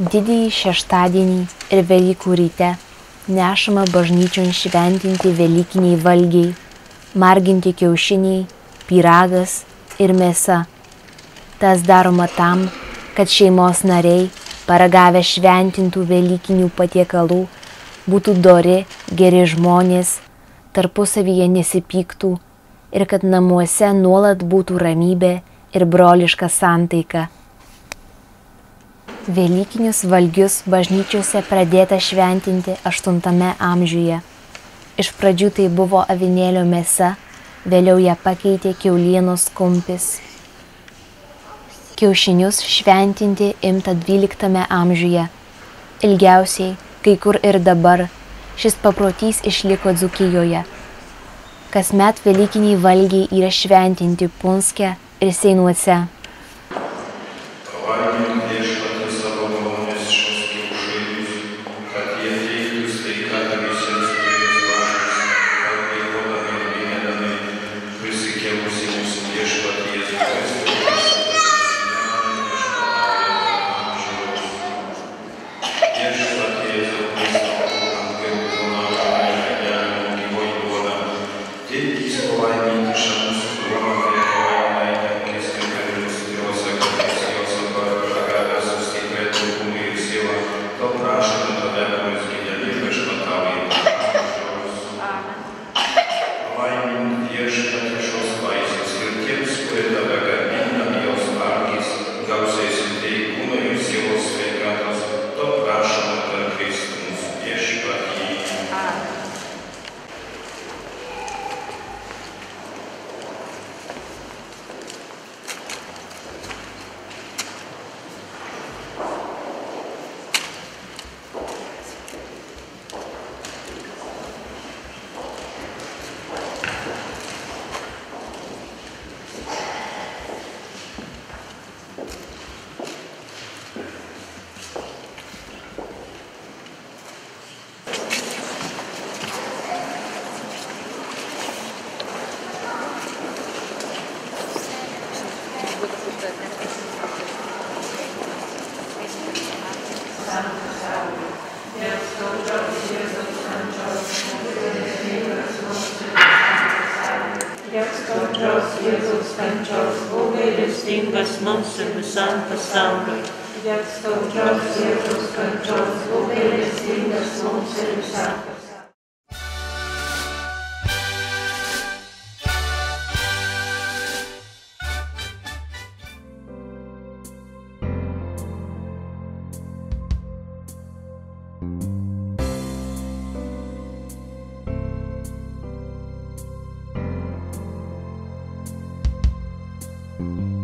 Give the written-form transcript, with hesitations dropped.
Didįjį šeštadienį ir Velykų ryte nešama bažnyčion šventinti velykiniai valgiai, marginti kiaušiniai, pyragas ir mėsa. Tas daroma tam, kad šeimos nariai, paragavę šventintų velykinių patiekalų, būtų dori, geri žmonės, tarpusavyje nesipyktų ir kad namuose nuolat būtų ramybė ir broliška santaika. Velykinius valgius bažnyčiose pradėta šventinti 8 amžiuje. Iš pradžių tai buvo avinėlio mėsa, vėliau ją pakeitė kiaulienos kumpis. Kiaušinius šventinti imta 12 amžiuje. Ilgiausiai, kai kur ir dabar, šis paprotys išliko Dzūkijoje. Kasmet velykiniai valgiai yra šventinti Punske ir Seinuose. Jėzaus kančios, būk gailestingas mums ir visam pasauliui. Dėl skaudžios Jėzaus kančios, būk gailestingas mums ir visam pasauliui. Thank you.